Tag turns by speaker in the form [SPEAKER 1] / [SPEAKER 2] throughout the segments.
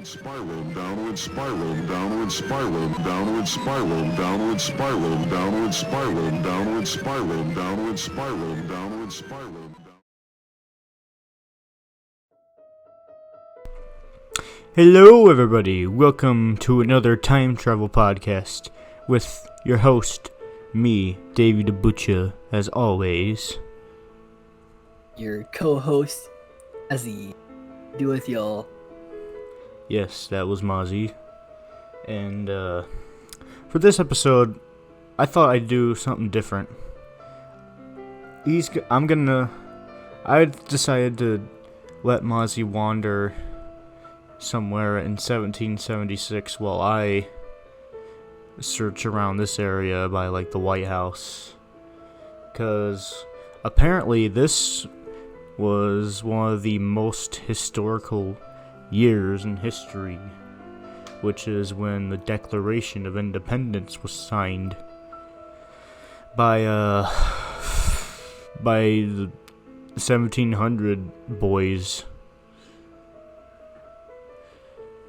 [SPEAKER 1] spiral, downward spiral, downward spiral, downward spiral, downward spiral, downward spiral, downward spiral, downward spiral, downward spiral.
[SPEAKER 2] Hello everybody, welcome to another time travel podcast with your host, me, Davy the Butcher, as always.
[SPEAKER 3] Your co-host, Mazzi, do with y'all.
[SPEAKER 2] Yes, that was Mazzi. And for this episode, I thought I'd do something different. I decided to let Mazzi wander somewhere in 1776 while I search around this area by like the White House, because apparently this was one of the most historical years in history, which is when the Declaration of Independence was signed by the 1700 boys.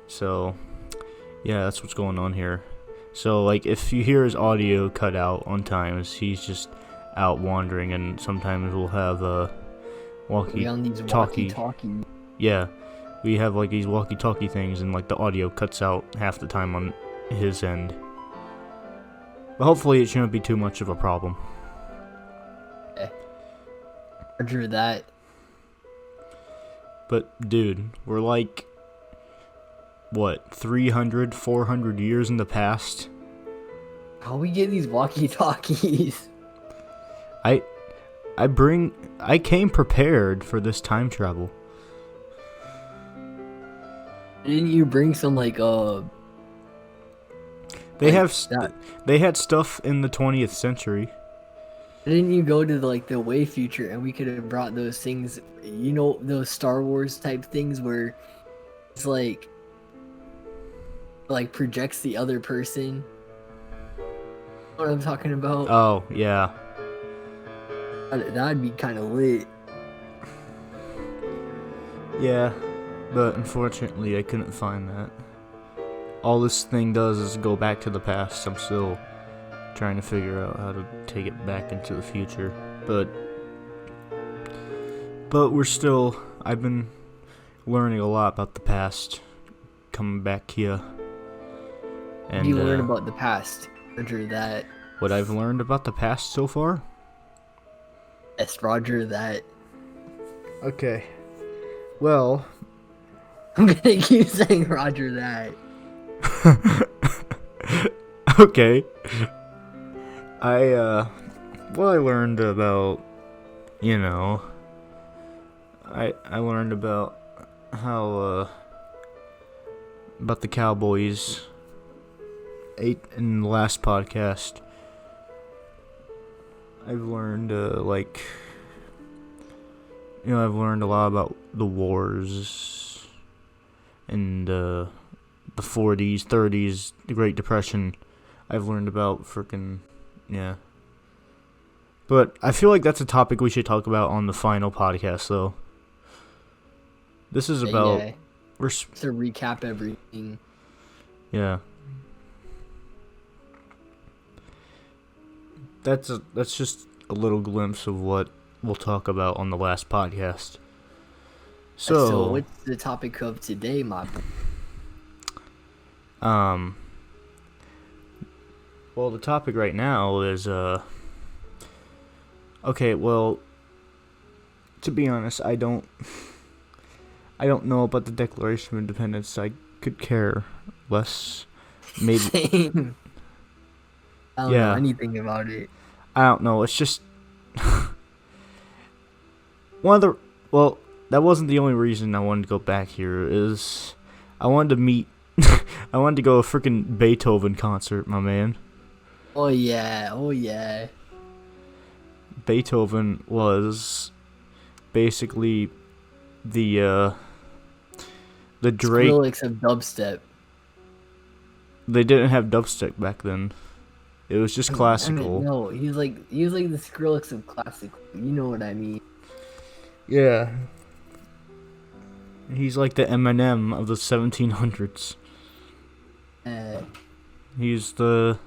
[SPEAKER 2] So, yeah, that's what's going on here. So, like, if you hear his audio cut out on times, he's just out wandering, and sometimes we'll have a walkie-talkie. Yeah, we have, like, these walkie-talkie things, and, like, the audio cuts out half the time on his end. But hopefully it shouldn't be too much of a problem.
[SPEAKER 3] Okay. Roger that.
[SPEAKER 2] But, dude, we're like, what, 300, 400 years in the past?
[SPEAKER 3] How we get these walkie-talkies?
[SPEAKER 2] I came prepared for this time travel.
[SPEAKER 3] Didn't you bring some they
[SPEAKER 2] had stuff in the 20th century.
[SPEAKER 3] Didn't you go to the way future and we could have brought those things, you know, those Star Wars type things where it's like projects the other person? You know what I'm talking about?
[SPEAKER 2] Oh, yeah.
[SPEAKER 3] That'd be kind of lit.
[SPEAKER 2] Yeah, but unfortunately I couldn't find that. All this thing does is go back to the past. I'm still trying to figure out how to take it back into the future. But I've been learning a lot about the past coming back here. And
[SPEAKER 3] you learn about the past, Roger that.
[SPEAKER 2] What I've learned about the past so far?
[SPEAKER 3] Yes, Roger that.
[SPEAKER 2] Okay. Well,
[SPEAKER 3] I'm gonna keep saying Roger that.
[SPEAKER 2] Okay. I learned about, you know, I learned about how, about the Cowboys ate in the last podcast. I've learned, I've learned a lot about the wars and, the 40s, 30s, the Great Depression. I've learned about yeah. But I feel like that's a topic we should talk about on the final podcast, though. This is about...
[SPEAKER 3] Yeah. To recap everything.
[SPEAKER 2] Yeah. That's just a little glimpse of what we'll talk about on the last podcast. So
[SPEAKER 3] what's the topic of today, my boy?
[SPEAKER 2] Well, the topic right now is, okay, well, to be honest, I don't know about the Declaration of Independence. I could care less. Maybe.
[SPEAKER 3] Same. I don't know anything about it.
[SPEAKER 2] I don't know, it's just, that wasn't the only reason I wanted to go back here, is I wanted to meet, I wanted to go to a freaking Beethoven concert, my man.
[SPEAKER 3] Oh yeah.
[SPEAKER 2] Beethoven was basically the Drake.
[SPEAKER 3] Skrillex of dubstep.
[SPEAKER 2] They didn't have dubstep back then. It was just classical.
[SPEAKER 3] No, he was like the Skrillex of classical. You know what I mean?
[SPEAKER 2] Yeah. He's like the Eminem of the 1700s. He's the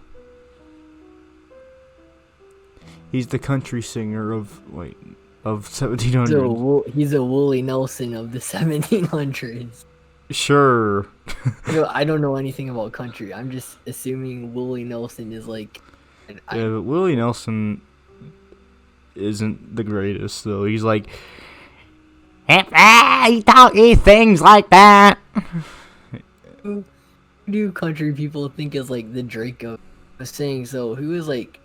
[SPEAKER 2] country singer of 1700s.
[SPEAKER 3] He's a Willie Nelson of the 1700s.
[SPEAKER 2] Sure.
[SPEAKER 3] I don't know anything about country. I'm just assuming Willie Nelson is like.
[SPEAKER 2] Yeah, but Willie Nelson isn't the greatest though. He's like, he talking things like that.
[SPEAKER 3] Who do country people think is like the Drake of saying so? Who is like?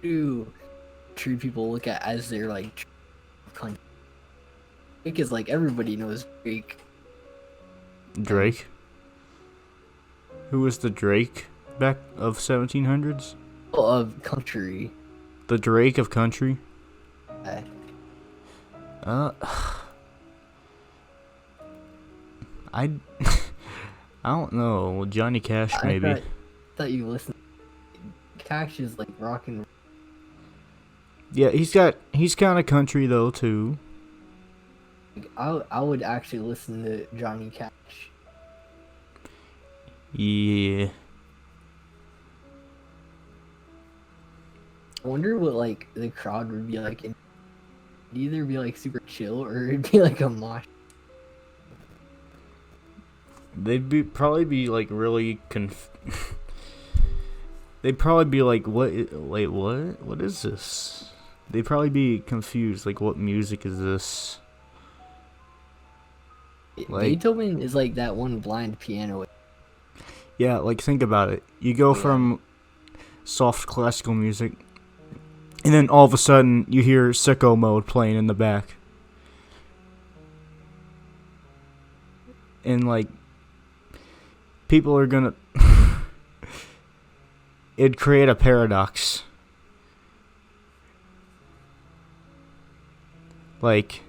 [SPEAKER 3] Who country people look at as their like country? Drake is like everybody knows Drake.
[SPEAKER 2] Drake? Who was the Drake back of 1700s?
[SPEAKER 3] Of country.
[SPEAKER 2] The Drake of country? I don't know. Johnny Cash maybe.
[SPEAKER 3] I thought you listened. Cash is like rock and.
[SPEAKER 2] Yeah, he's kind of country though too.
[SPEAKER 3] I would actually listen to Johnny Cash.
[SPEAKER 2] Yeah.
[SPEAKER 3] I wonder what like the crowd would be like. It'd either be like super chill or it'd be like a mosh.
[SPEAKER 2] They'd probably be like really They'd probably be like, wait, what is this? They'd probably be confused, like, what music is this? Like,
[SPEAKER 3] Beethoven is like that one blind piano.
[SPEAKER 2] Yeah, like, think about it. You go from soft classical music, and then all of a sudden, you hear Sicko Mode playing in the back. And, like, people are gonna... It'd create a paradox. Like,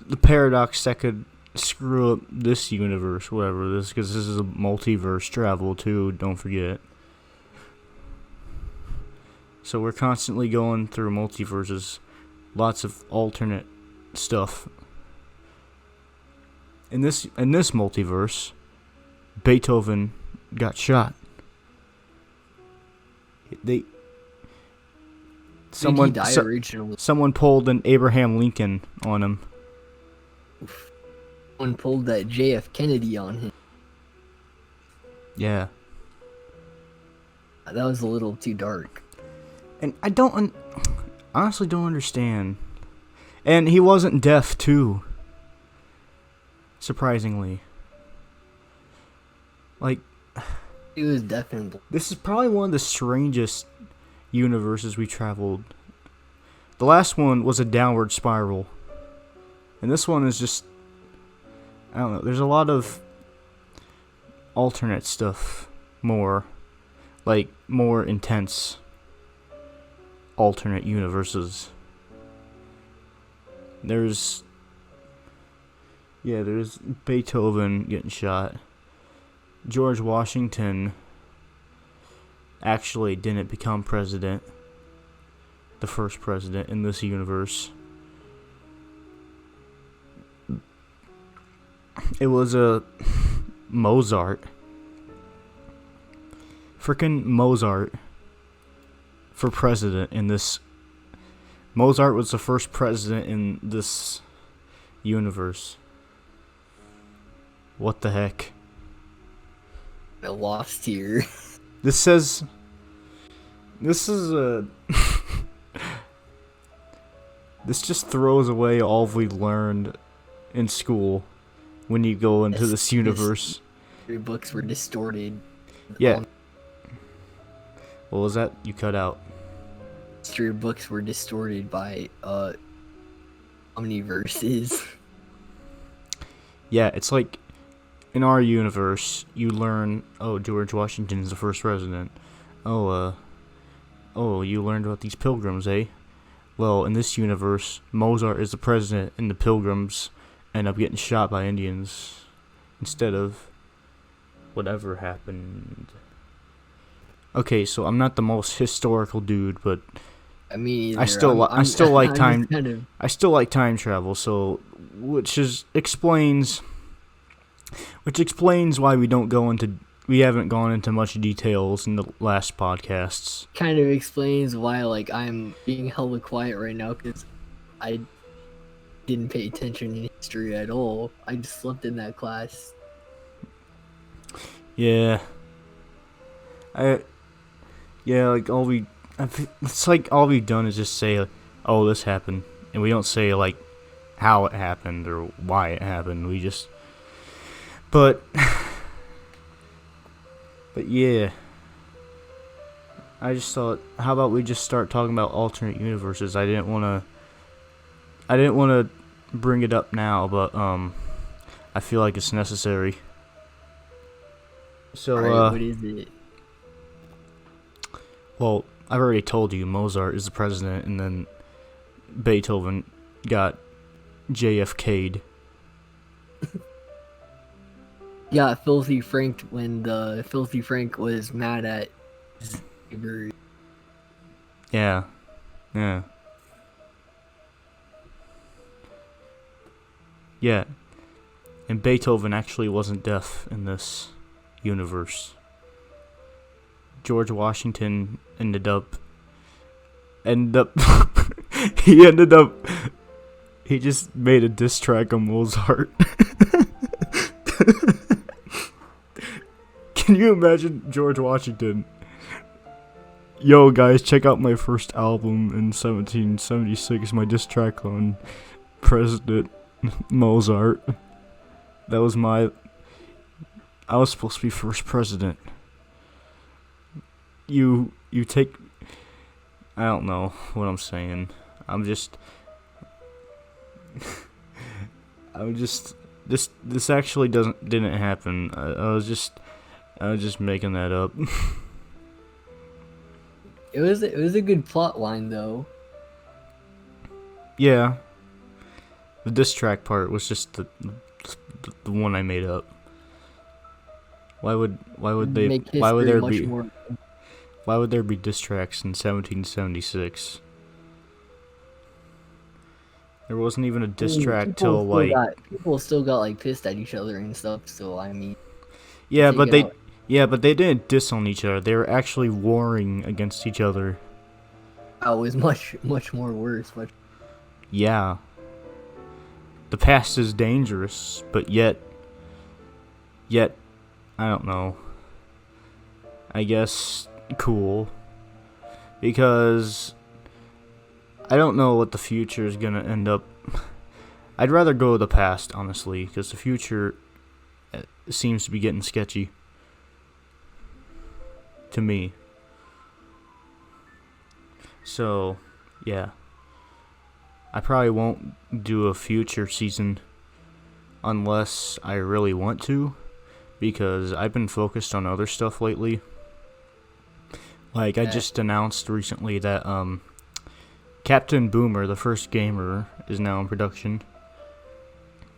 [SPEAKER 2] the paradox that could screw up this universe, whatever this, because this is a multiverse travel too, don't forget. So we're constantly going through multiverses, lots of alternate stuff. In this multiverse, Beethoven got shot. Someone pulled an Abraham Lincoln on him.
[SPEAKER 3] Someone pulled that JF Kennedy on him.
[SPEAKER 2] Yeah.
[SPEAKER 3] That was a little too dark.
[SPEAKER 2] And I honestly don't understand. And he wasn't deaf too. Surprisingly. Like,
[SPEAKER 3] he was definitely.
[SPEAKER 2] This is probably one of the strangest universes we traveled. The last one was a downward spiral. And this one is just, I don't know, there's a lot of alternate stuff. More intense alternate universes. There's Beethoven getting shot. George Washington actually didn't become president. The first president in this universe. It was a Mozart. Frickin' Mozart for president in this. Mozart was the first president in this universe. What the heck?
[SPEAKER 3] I lost here.
[SPEAKER 2] This is a. This just throws away all we learned in school when you go into this universe.
[SPEAKER 3] Your books were distorted.
[SPEAKER 2] Yeah. What was that? You cut out.
[SPEAKER 3] Your books were distorted by omniverses.
[SPEAKER 2] Yeah, it's like in our universe, you learn, George Washington's the first president. You learned about these pilgrims, eh? Well, in this universe, Mozart is the president and the pilgrims end up getting shot by Indians instead of whatever happened. Okay, so I'm not the most historical dude, but
[SPEAKER 3] I mean,
[SPEAKER 2] I still like
[SPEAKER 3] I'm
[SPEAKER 2] time.
[SPEAKER 3] just kind of.
[SPEAKER 2] I still like time travel. So, explains why we haven't gone into much details in the last podcasts.
[SPEAKER 3] Kind of explains why like I'm being hella quiet right now because I didn't pay attention in history at all. I just slept in that class.
[SPEAKER 2] Yeah. Like it's like all we've done is just say, "Oh, this happened," and we don't say like how it happened or why it happened. We just, but yeah. I just thought, how about we just start talking about alternate universes? I didn't want to bring it up now, but I feel like it's necessary. So,
[SPEAKER 3] Alright, what is it?
[SPEAKER 2] Well, I've already told you Mozart is the president, and then Beethoven got JFK'd.
[SPEAKER 3] Yeah, Filthy Frank when the Filthy Frank was mad at his neighbor.
[SPEAKER 2] Yeah. Yeah. And Beethoven actually wasn't deaf in this universe. George Washington ended up he just made a diss track on Mozart. Can you imagine George Washington? Yo guys, check out my first album in 1776, my diss track on President Mozart. I was supposed to be first president. You take, I don't know what I'm saying. This actually didn't happen. I was just making that up.
[SPEAKER 3] It was a good plot line though.
[SPEAKER 2] Yeah. The diss track part was just the one I made up. Why would there be diss tracks in 1776? There wasn't even a diss track till like
[SPEAKER 3] people still got like pissed at each other and stuff. So I mean,
[SPEAKER 2] yeah, but they didn't diss on each other. They were actually warring against each other.
[SPEAKER 3] it was much more worse.
[SPEAKER 2] Yeah. The past is dangerous, but yet, I don't know. I guess cool. Because I don't know what the future is gonna end up. I'd rather go to the past, honestly, because the future seems to be getting sketchy. To me. So, yeah. I probably won't do a future season unless I really want to, because I've been focused on other stuff lately. Like, I just announced recently that Captain Boomer, the first gamer, is now in production.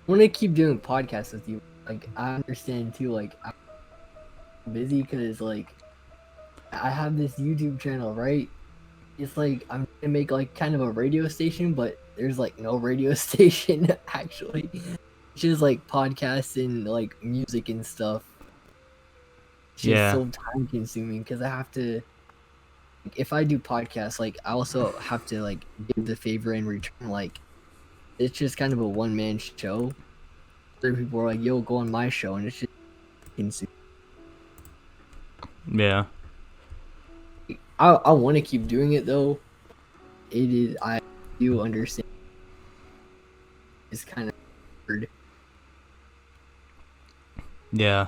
[SPEAKER 3] I want to keep doing podcasts with you. Like, I understand too, like, I'm busy because, like, I have this YouTube channel, right? It's like, I'm gonna make, like, kind of a radio station, but there's, like, no radio station, actually. It's just, like, podcasts and, like, music and stuff. It's just so time-consuming, because I have to... If I do podcasts, like, I also have to, like, give the favor in return, like, it's just kind of a one-man show. Other people are like, yo, go on my show, and it's just consuming.
[SPEAKER 2] Yeah.
[SPEAKER 3] I want to keep doing it, though. I do understand. It's kind of weird.
[SPEAKER 2] Yeah.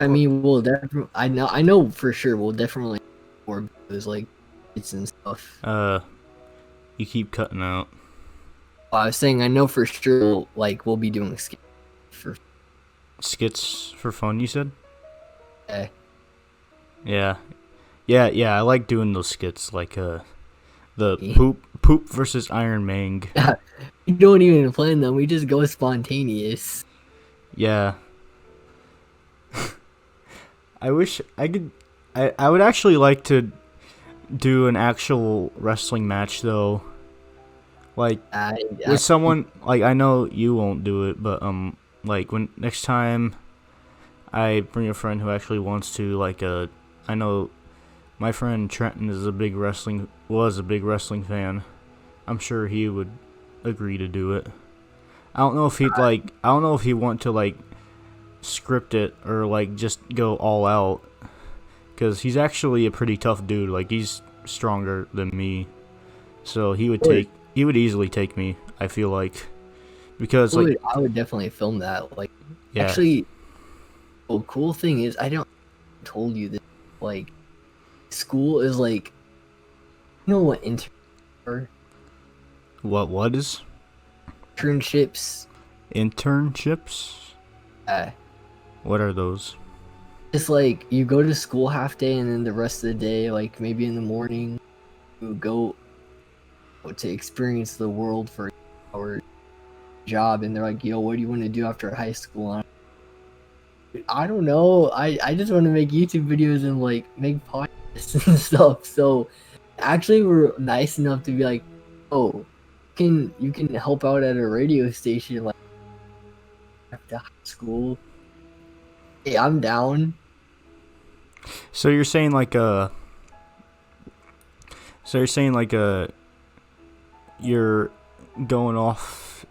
[SPEAKER 3] I mean, we'll definitely... I know for sure we'll definitely more videos, like, skits and stuff.
[SPEAKER 2] You keep cutting out.
[SPEAKER 3] I was saying I know for sure, like, we'll be doing
[SPEAKER 2] skits for fun, you said?
[SPEAKER 3] Yeah.
[SPEAKER 2] Yeah, I like doing those skits, like, the poop versus Iron Man.
[SPEAKER 3] We don't even plan them, we just go spontaneous.
[SPEAKER 2] Yeah. I wish I could... I would actually like to do an actual wrestling match though. Like
[SPEAKER 3] I
[SPEAKER 2] with someone like I know you won't do it, but like when next time I bring a friend who actually wants to, like I know my friend Trenton was a big wrestling fan. I'm sure he would agree to do it. I don't know if he'd want to like script it or like just go all out, because he's actually a pretty tough dude. Like he's stronger than me, so he would easily take me. I feel like, because like
[SPEAKER 3] I would definitely film that. Like,
[SPEAKER 2] yeah.
[SPEAKER 3] actually, the cool thing is I don't told you this. Like, school is like, you know what internships are?
[SPEAKER 2] What is
[SPEAKER 3] Internships?
[SPEAKER 2] Internships? What are those?
[SPEAKER 3] It's like you go to school half day and then the rest of the day, like maybe in the morning, you go to experience the world for our job, and they're like, yo, what do you want to do after high school? I don't know. I just want to make YouTube videos and like make podcasts and stuff. So actually we're nice enough to be like, oh, you can help out at a radio station like after high school. Hey, I'm down.
[SPEAKER 2] So you're saying like you're going off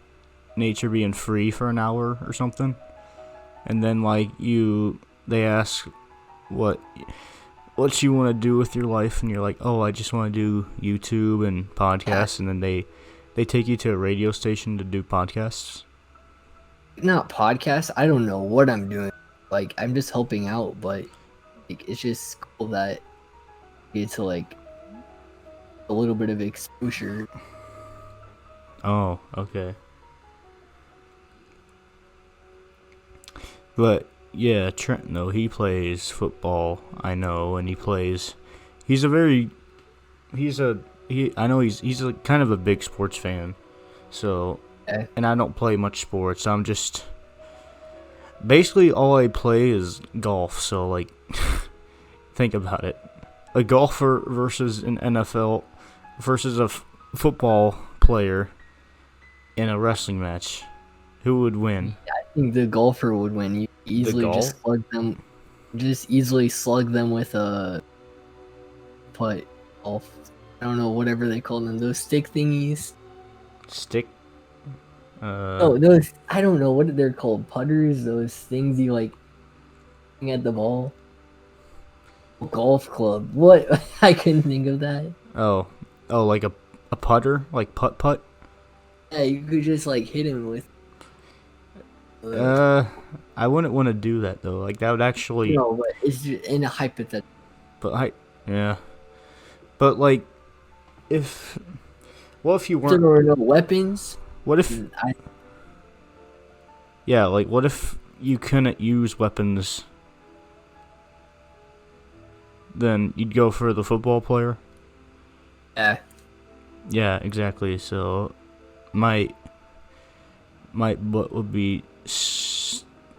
[SPEAKER 2] nature being free for an hour or something, and then like they ask what you want to do with your life, and you're like, oh, I just want to do YouTube and podcasts, and then they take you to a radio station to do podcasts.
[SPEAKER 3] Not podcasts. I don't know what I'm doing. Like, I'm just helping out, but like, it's just cool that you get to like a little bit of exposure.
[SPEAKER 2] Oh, okay. But yeah, Trent though, he plays football, I know, and he's a kind of a big sports fan. So, and I don't play much sports. I'm just basically all I play is golf. So like think about it. A golfer versus an NFL versus a football player in a wrestling match. Who would win?
[SPEAKER 3] I think the golfer would win. You easily just easily slug them with a putt golf. I don't know, whatever they call them, those stick thingies.
[SPEAKER 2] Stick?
[SPEAKER 3] Oh, those, I don't know what they're called, putters, those things you like at the ball. Golf club. What? I couldn't think of that.
[SPEAKER 2] Oh, like a putter? Like putt?
[SPEAKER 3] Yeah, you could just like hit him with.
[SPEAKER 2] I wouldn't want to do that though. Like that would actually.
[SPEAKER 3] No, but it's just in a hypothetical.
[SPEAKER 2] But yeah. But like, if you weren't?
[SPEAKER 3] There were no weapons.
[SPEAKER 2] What if? Yeah, like what if you couldn't use weapons? Then you'd go for the football player. Yeah, exactly. So, my butt would be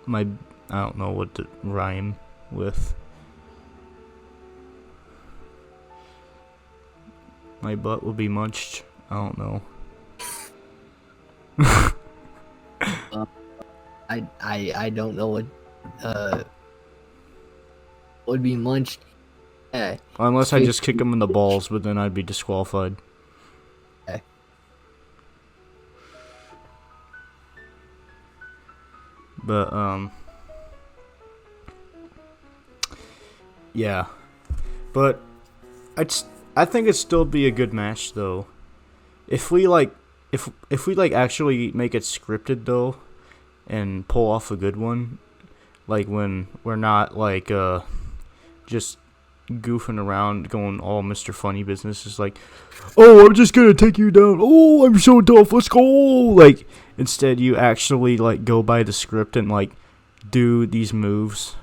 [SPEAKER 2] I don't know what to rhyme with. My butt would be munched. I don't know.
[SPEAKER 3] I don't know what would be munched.
[SPEAKER 2] Unless I just kick him in the balls, but then I'd be disqualified. But yeah, but I think it'd still be a good match though. If we actually make it scripted though, and pull off a good one, like when we're not like just goofing around going all Mr. Funny business, is like, oh, I'm just gonna take you down, oh, I'm so tough, let's go, like, instead you actually like go by the script and like do these moves.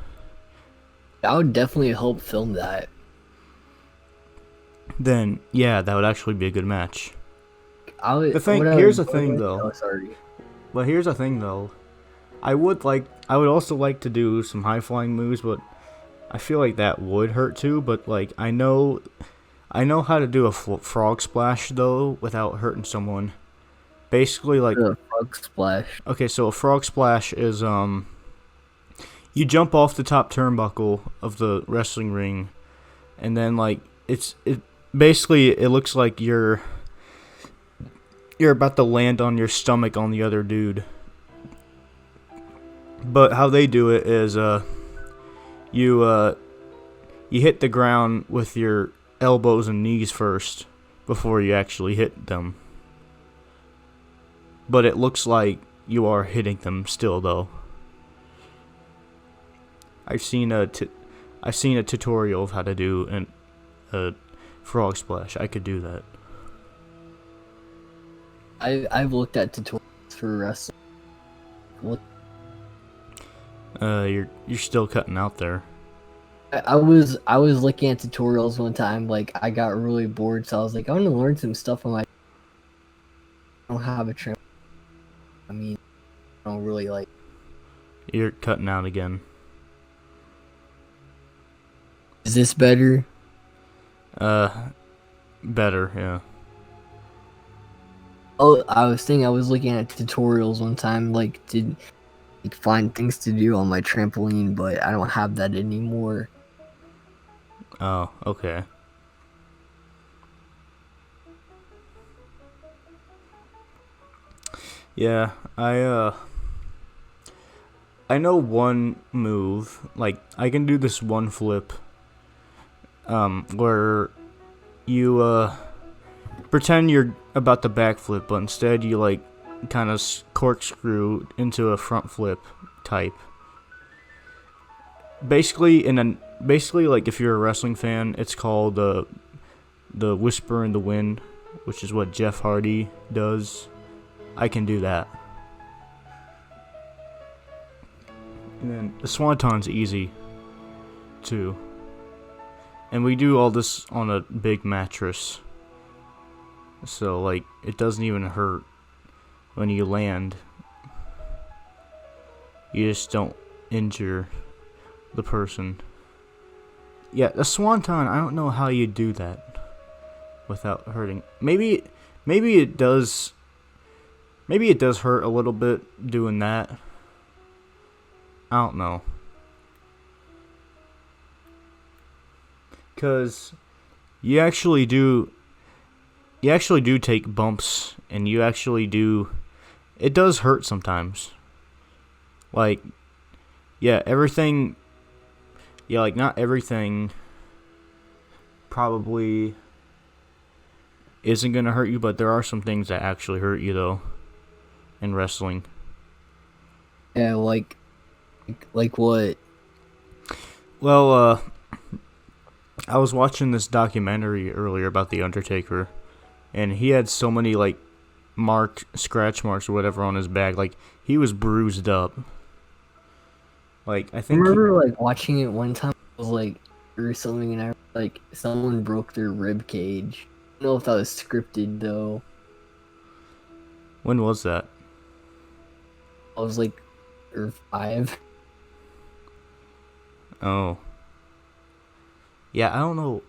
[SPEAKER 3] I would definitely help film that.
[SPEAKER 2] Then yeah, that would actually be a good match. Here's the thing though.
[SPEAKER 3] Oh, sorry.
[SPEAKER 2] But here's the thing though. I would also like to do some high flying moves, but I feel like that would hurt too. But like I know I know how to do a frog splash though without hurting someone. Basically, like,
[SPEAKER 3] The frog splash.
[SPEAKER 2] okay, so a frog splash is you jump off the top turnbuckle of the wrestling ring, and then like it basically it looks like you're about to land on your stomach on the other dude. But how they do it is you hit the ground with your elbows and knees first before you actually hit them. But it looks like you are hitting them still, though. I've seen a tutorial of how to do a frog splash. I could do that.
[SPEAKER 3] I've looked at tutorials for wrestling. What?
[SPEAKER 2] You're still cutting out there.
[SPEAKER 3] I was looking at tutorials one time. Like I got really bored, so I was like, I want to learn some stuff on my. I don't have a trim. I mean, I don't really like.
[SPEAKER 2] You're cutting out again.
[SPEAKER 3] Is this better?
[SPEAKER 2] Better, yeah.
[SPEAKER 3] Oh, I was looking at tutorials one time, like to find things to do on my trampoline, but I don't have that anymore.
[SPEAKER 2] Oh, okay. Yeah, I know one move. Like, I can do this one flip where you pretend you're about to backflip, but instead you like kind of corkscrew into a front flip type. Basically, like if you're a wrestling fan, it's called the Whisper in the Wind, which is what Jeff Hardy does. I can do that. And then the Swanton's easy too. And we do all this on a big mattress. So like it doesn't even hurt when you land. You just don't injure the person. Yeah, the Swanton, I don't know how you do that without hurting. Maybe it does. Maybe it does hurt a little bit doing that. I don't know. 'Cause you actually do take bumps, and you actually do. It does hurt sometimes. Like, yeah, everything. Yeah, like not everything probably isn't gonna hurt you, but there are some things that actually hurt you though in wrestling.
[SPEAKER 3] Yeah, like what?
[SPEAKER 2] Well, I was watching this documentary earlier about the Undertaker, and he had so many like scratch marks or whatever on his back. Like he was bruised up. Like I
[SPEAKER 3] I
[SPEAKER 2] think
[SPEAKER 3] remember like watching it one time. It was like or something, and like someone broke their rib cage. I don't know if that was scripted though.
[SPEAKER 2] when was that?
[SPEAKER 3] I was like, or 5.
[SPEAKER 2] Oh. Yeah, I don't know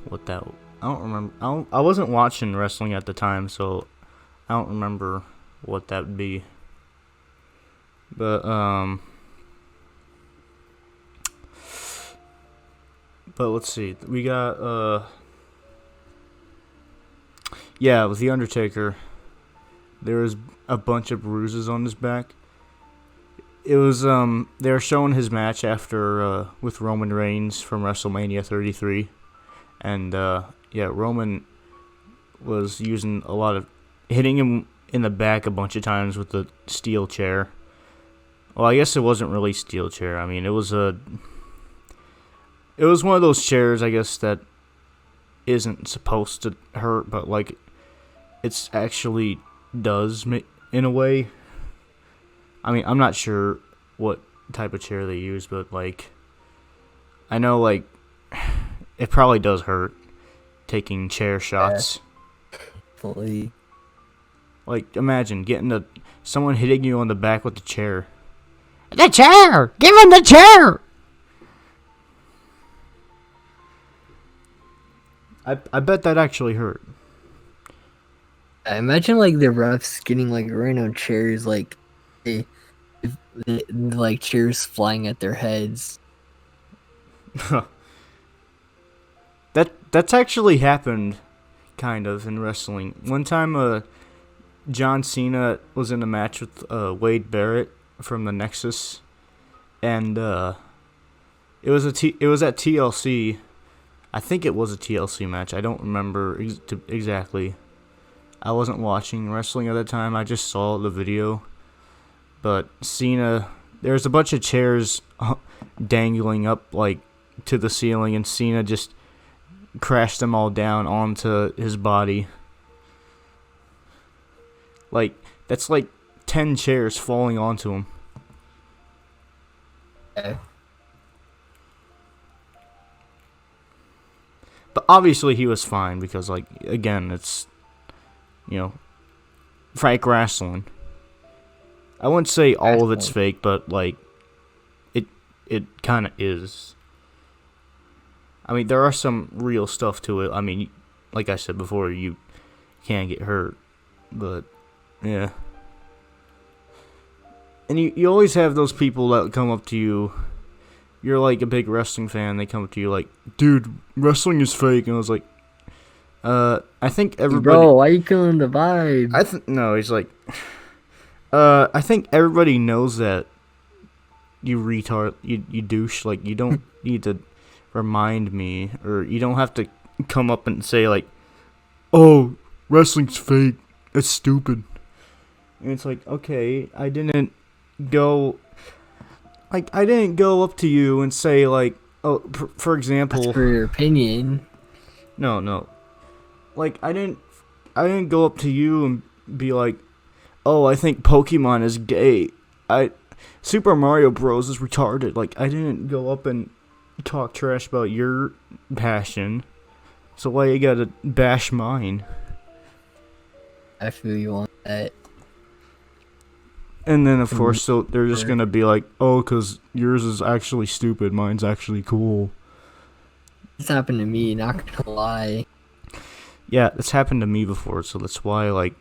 [SPEAKER 2] what that. I don't remember. I wasn't watching wrestling at the time, so I don't remember what that would be. But let's see. We got yeah, with the Undertaker, there was a bunch of bruises on his back. It was they were showing his match after with Roman Reigns from WrestleMania 33, and yeah, Roman was using a lot of hitting him in the back a bunch of times with the steel chair. Well, I guess it wasn't really steel chair. I mean, it was one of those chairs, I guess, that isn't supposed to hurt, but like it's actually does in a way. I mean, I'm not sure what type of chair they use, but like I know like it probably does hurt taking chair shots.
[SPEAKER 3] Fully.
[SPEAKER 2] Like imagine getting someone hitting you on the back with the chair. The chair! Give him the chair! I bet that actually hurt.
[SPEAKER 3] I imagine like the refs getting like random chairs, like like chairs flying at their heads.
[SPEAKER 2] That's actually happened, kind of, in wrestling. One time, John Cena was in a match with Wade Barrett from the Nexus, and it was at TLC. I think it was a TLC match. I don't remember exactly. I wasn't watching wrestling at the time. I just saw the video. But Cena, there's a bunch of chairs dangling up like to the ceiling, and Cena just crashed them all down onto his body. Like, that's like 10 chairs falling onto him.
[SPEAKER 3] Okay.
[SPEAKER 2] But obviously he was fine because, like, again, it's, fake wrestling. I wouldn't say all of it's fake, but, like, it kind of is. I mean, there are some real stuff to it. I mean, like I said before, you can't get hurt. But, yeah. And you always have those people that come up to you. You're, like, a big wrestling fan. They come up to you like, dude, wrestling is fake. And I was like, I think everybody...
[SPEAKER 3] Bro, why are you killing the vibe?
[SPEAKER 2] No, he's like... I think everybody knows that you retard, you douche. Like, you don't need to remind me, or you don't have to come up and say, like, oh, wrestling's fake. It's stupid. And it's like, okay, I didn't go up to you and say, like, oh, for example...
[SPEAKER 3] That's for your opinion.
[SPEAKER 2] No. Like, I didn't go up to you and be like, oh, I think Pokemon is gay. Super Mario Bros. Is retarded. Like, I didn't go up and talk trash about your passion. So why you gotta bash mine?
[SPEAKER 3] I feel you on that.
[SPEAKER 2] And then, of course, so they're just gonna be like, oh, because yours is actually stupid, mine's actually cool.
[SPEAKER 3] This happened to me, not gonna lie.
[SPEAKER 2] Yeah, it's happened to me before, so that's why, like,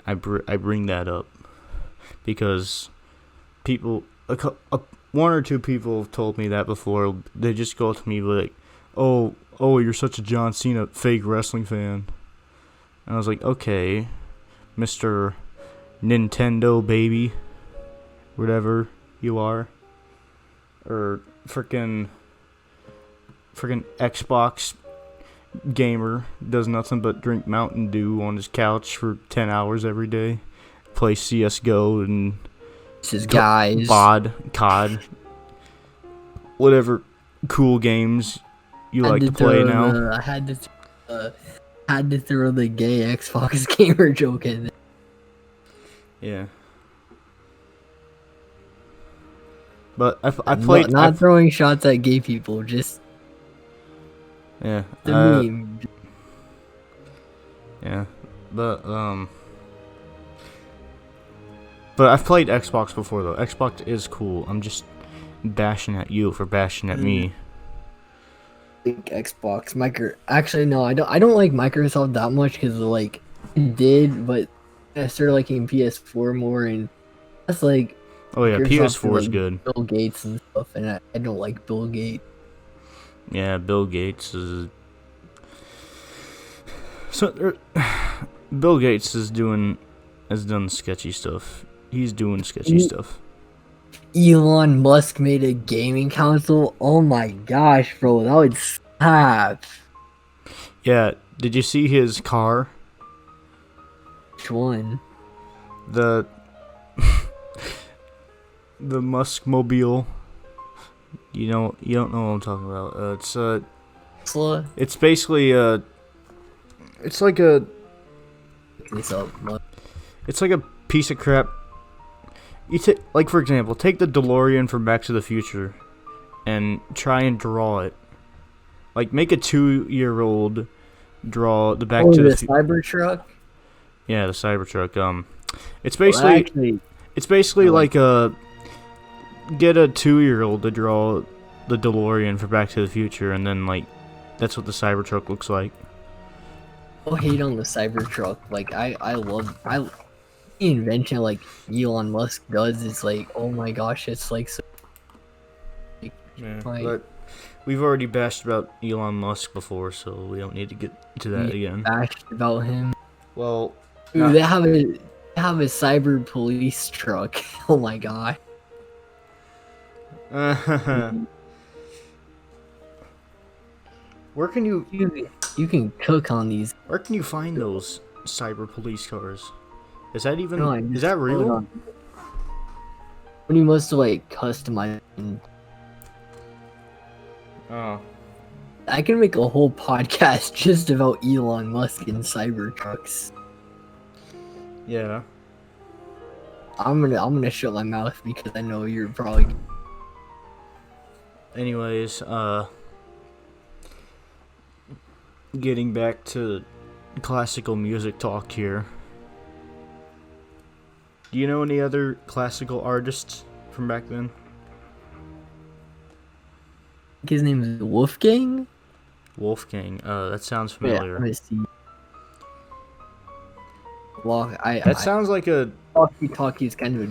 [SPEAKER 2] I bring that up. Because people, one or two people have told me that before. They just go up to me like, oh, you're such a John Cena fake wrestling fan. And I was like, okay, Mr. Nintendo baby, whatever you are, or frickin' Xbox gamer, does nothing but drink Mountain Dew on his couch for 10 hours every day, play CSGO and
[SPEAKER 3] this is guys
[SPEAKER 2] COD, whatever cool games you like to play now.
[SPEAKER 3] I had to throw the gay Xbox gamer joke in there.
[SPEAKER 2] Yeah. But I played...
[SPEAKER 3] Not throwing shots at gay people, just...
[SPEAKER 2] Yeah.
[SPEAKER 3] The meme.
[SPEAKER 2] Yeah. But I've played Xbox before, though. Xbox is cool. I'm just bashing at you for bashing at me.
[SPEAKER 3] Xbox. Actually, no, I don't like Microsoft that much because, like, did, but I started liking PS4 more, and that's like...
[SPEAKER 2] Oh, yeah, PS4 is
[SPEAKER 3] like
[SPEAKER 2] good.
[SPEAKER 3] Bill Gates and stuff, and I don't like Bill Gates.
[SPEAKER 2] Yeah, Bill Gates is... Bill Gates has done sketchy stuff. He's doing sketchy stuff.
[SPEAKER 3] Elon Musk made a gaming console. Oh my gosh, bro, that would slap.
[SPEAKER 2] Yeah, did you see his car?
[SPEAKER 3] Which one?
[SPEAKER 2] The Musk mobile. You don't know what I'm talking about.
[SPEAKER 3] Tesla?
[SPEAKER 2] It's basically it's like a piece of crap. You take, like, for example, take the DeLorean from Back to the Future and try and draw it. Like, make a 2-year-old draw the Back to the Future.
[SPEAKER 3] Cybertruck?
[SPEAKER 2] Yeah, the Cybertruck. It's basically like get a 2-year-old to draw the DeLorean for Back to the Future, and then, like, that's what the Cybertruck looks like.
[SPEAKER 3] I'll hate on the Cybertruck. Like the invention like Elon Musk does is like, oh my gosh, it's like so.
[SPEAKER 2] Yeah,
[SPEAKER 3] Like,
[SPEAKER 2] but we've already bashed about Elon Musk before, so we don't need to get to that again.
[SPEAKER 3] bashed about him.
[SPEAKER 2] Well,
[SPEAKER 3] Dude, they have a cyber police truck. Oh my god.
[SPEAKER 2] Where can you
[SPEAKER 3] can cook on these.
[SPEAKER 2] where can you find those cyber police cars? Is that even
[SPEAKER 3] No,
[SPEAKER 2] is that real?
[SPEAKER 3] When you must like customize.
[SPEAKER 2] Oh.
[SPEAKER 3] I can make a whole podcast just about Elon Musk and Cybertrucks.
[SPEAKER 2] Yeah.
[SPEAKER 3] I'm gonna shut my mouth because I know you're probably.
[SPEAKER 2] Anyways, getting back to classical music talk here. Do you know any other classical artists from back then?
[SPEAKER 3] His name is Wolfgang.
[SPEAKER 2] Wolfgang. That sounds
[SPEAKER 3] Yeah,
[SPEAKER 2] familiar.
[SPEAKER 3] I'm gonna see. Well,
[SPEAKER 2] That sounds like a.
[SPEAKER 3] Talkie is kind of.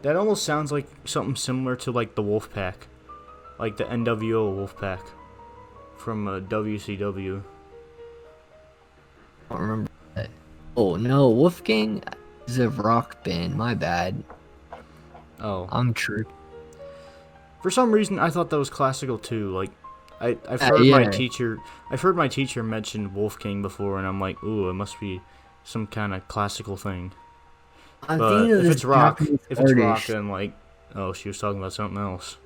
[SPEAKER 2] That almost sounds like something similar to like the Wolfpack, like the NWO Wolfpack from WCW.
[SPEAKER 3] I don't remember that. Oh no, Wolfgang is a rock band. My bad.
[SPEAKER 2] Oh.
[SPEAKER 3] I'm true.
[SPEAKER 2] For some reason, I thought that was classical too. Like, I've heard my teacher mention Wolfgang before, and I'm like, ooh, it must be some kind of classical thing.
[SPEAKER 3] I'm
[SPEAKER 2] But
[SPEAKER 3] thinking of
[SPEAKER 2] if
[SPEAKER 3] this
[SPEAKER 2] it's rock,
[SPEAKER 3] Japanese
[SPEAKER 2] if it's rock,
[SPEAKER 3] artist.
[SPEAKER 2] then like, oh, she was talking about something else.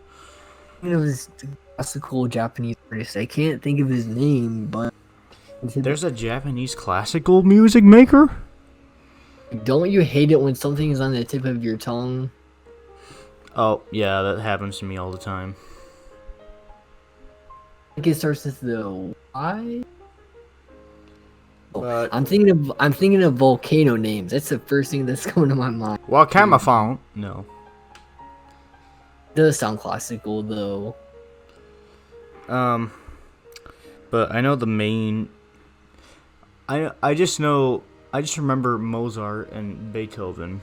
[SPEAKER 3] It was classical Japanese artist. I can't think of his name, but
[SPEAKER 2] There's a Japanese classical music maker?
[SPEAKER 3] don't you hate it when something is on the tip of your tongue?
[SPEAKER 2] Oh, yeah, that happens to me all the time.
[SPEAKER 3] I think it starts with the Y.
[SPEAKER 2] But
[SPEAKER 3] I'm thinking of volcano names. That's the first thing that's coming to my mind.
[SPEAKER 2] Wakamaphone? No.
[SPEAKER 3] It does sound classical though.
[SPEAKER 2] But I know the main. I just remember Mozart and Beethoven.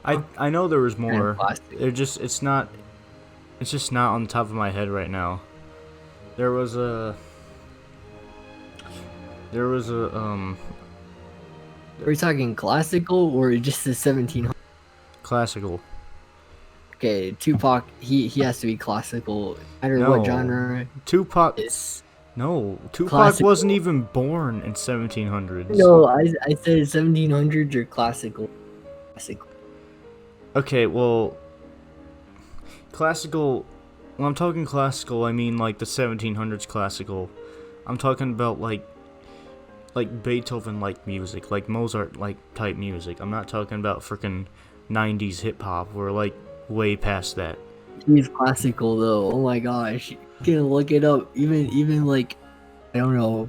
[SPEAKER 2] I know there was more. It's just not on the top of my head right now. There was a
[SPEAKER 3] Are we talking classical or just the 1700s?
[SPEAKER 2] classical.
[SPEAKER 3] Okay, Tupac. He has to be classical. No matter
[SPEAKER 2] No.
[SPEAKER 3] what genre.
[SPEAKER 2] Tupac.
[SPEAKER 3] It's
[SPEAKER 2] No, Tupac
[SPEAKER 3] classical.
[SPEAKER 2] wasn't even born in 1700s.
[SPEAKER 3] no. I said 1700s or classical. Classical.
[SPEAKER 2] Okay, well, classical. When I'm talking classical, I mean like the 1700s classical. I'm talking about like Beethoven like music, like Mozart like type music. I'm not talking about freaking 90s hip hop. We're like way past that.
[SPEAKER 3] He's classical though. Oh my gosh, you can look it up. Even like, I don't know.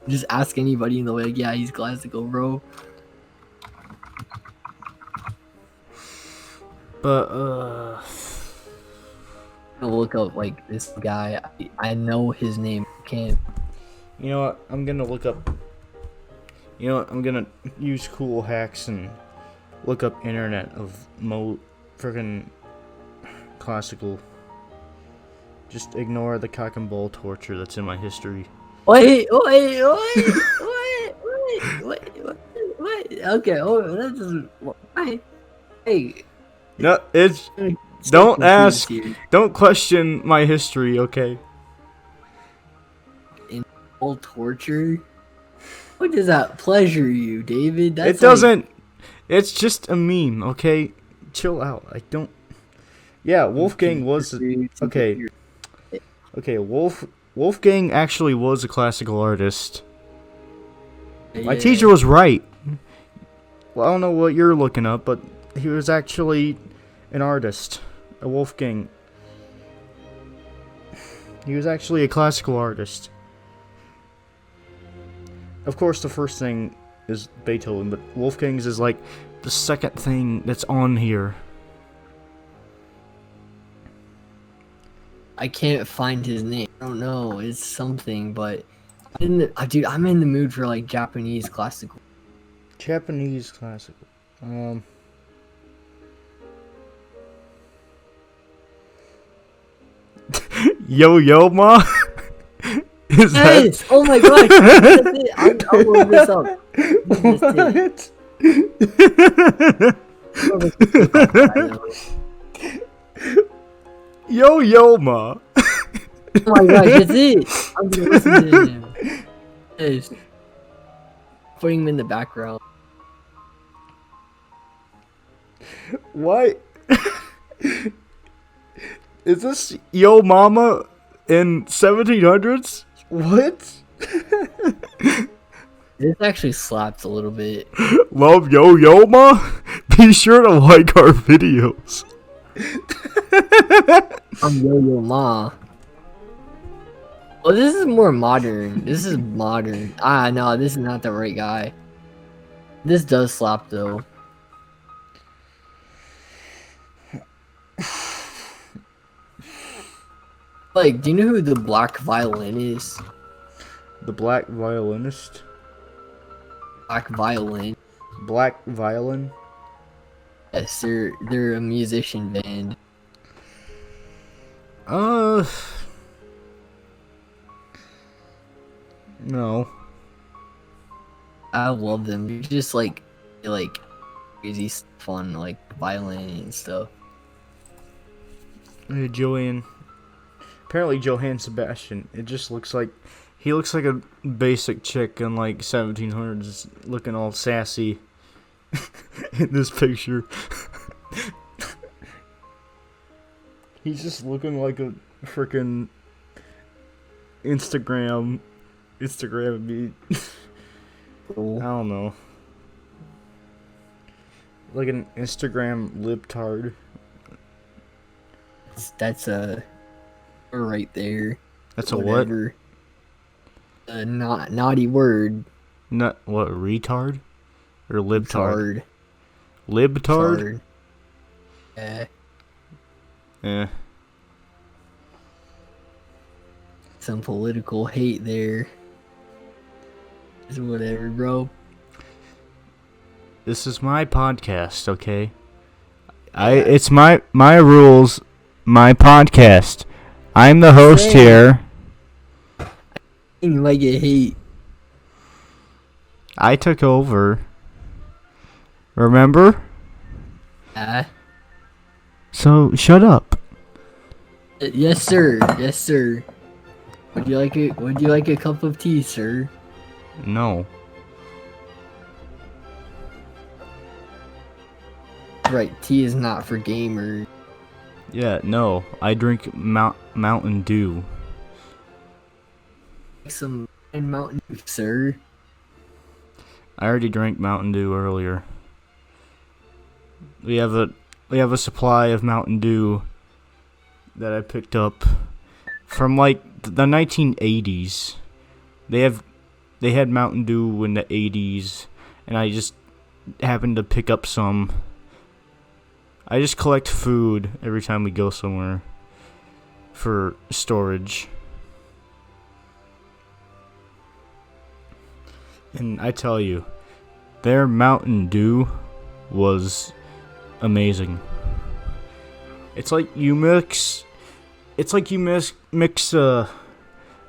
[SPEAKER 3] Just ask anybody and they'll be like, yeah, he's classical, bro.
[SPEAKER 2] But
[SPEAKER 3] I'll look up like this guy. I know his name. Can't.
[SPEAKER 2] you know what? I'm gonna look up. You know what? I'm gonna use cool hacks and look up internet of freaking classical. Just ignore the cock and bull torture that's in my history.
[SPEAKER 3] Wait. What? Okay. Oh, that's just. Wait. Hey.
[SPEAKER 2] No, it's don't ask. Don't question my history, okay?
[SPEAKER 3] All torture. What does that pleasure you, David? That's
[SPEAKER 2] It doesn't. It's just a meme, okay? Chill out. I don't. Yeah, Wolfgang was okay. Okay, Wolfgang actually was a classical artist. My teacher was right. Well, I don't know what you're looking up, but he was actually an artist. A Wolfgang. He was actually a classical artist. Of course, the first thing is Beethoven, but Wolfgang's is like the second thing that's on here.
[SPEAKER 3] I can't find his name. I don't know. It's something, but dude, I'm in the mood for like Japanese classical.
[SPEAKER 2] Japanese classical. Yo Ma. Is
[SPEAKER 3] Yes! Oh my gosh! That's it. I'll look this up.
[SPEAKER 2] What? Yo Ma.
[SPEAKER 3] Oh my gosh, that's it! I'm gonna listen to him. Yes. Putting him in the background.
[SPEAKER 2] Why? Is this Yo Mama in 1700s? What?
[SPEAKER 3] This actually slaps a little bit.
[SPEAKER 2] Love Yo Ma? Be sure to like our videos.
[SPEAKER 3] I'm Yo Ma. Oh, this is more modern. This is modern. Ah, no, this is not the right guy. This does slap though. Like, do you know who the black violin is?
[SPEAKER 2] The black violinist?
[SPEAKER 3] Black violin.
[SPEAKER 2] Black violin?
[SPEAKER 3] Yes, they're a musician band.
[SPEAKER 2] No.
[SPEAKER 3] I love them. They're just like crazy fun, like violin and stuff.
[SPEAKER 2] Joanne. Apparently Johann Sebastian. It just looks like he looks like a basic chick in like 1700s, looking all sassy in this picture. He's just looking like a freaking Instagram beat.
[SPEAKER 3] Cool.
[SPEAKER 2] I don't know. Like an Instagram libtard.
[SPEAKER 3] That's a right there.
[SPEAKER 2] That's a what?
[SPEAKER 3] A naughty word.
[SPEAKER 2] Not what, retard? Or libtard?
[SPEAKER 3] Retard.
[SPEAKER 2] Libtard?
[SPEAKER 3] Yeah.
[SPEAKER 2] Yeah.
[SPEAKER 3] Some political hate there. It's whatever, bro.
[SPEAKER 2] This is my podcast, okay? It's my rules, my podcast. I'm the host here.
[SPEAKER 3] You might get hate.
[SPEAKER 2] I took over. Remember? So shut up.
[SPEAKER 3] Yes, sir. Yes, sir. Would you like it? Would you like a cup of tea, sir?
[SPEAKER 2] No.
[SPEAKER 3] Right, tea is not for gamers.
[SPEAKER 2] Yeah, no. I drink Mountain Dew.
[SPEAKER 3] Some Mountain Dew, sir.
[SPEAKER 2] I already drank Mountain Dew earlier. We have a supply of Mountain Dew that I picked up from like the 1980s. They had Mountain Dew in the 80s, and I just happened to pick up some. I just collect food every time we go somewhere for storage. And I tell you, their Mountain Dew was amazing. It's like you mix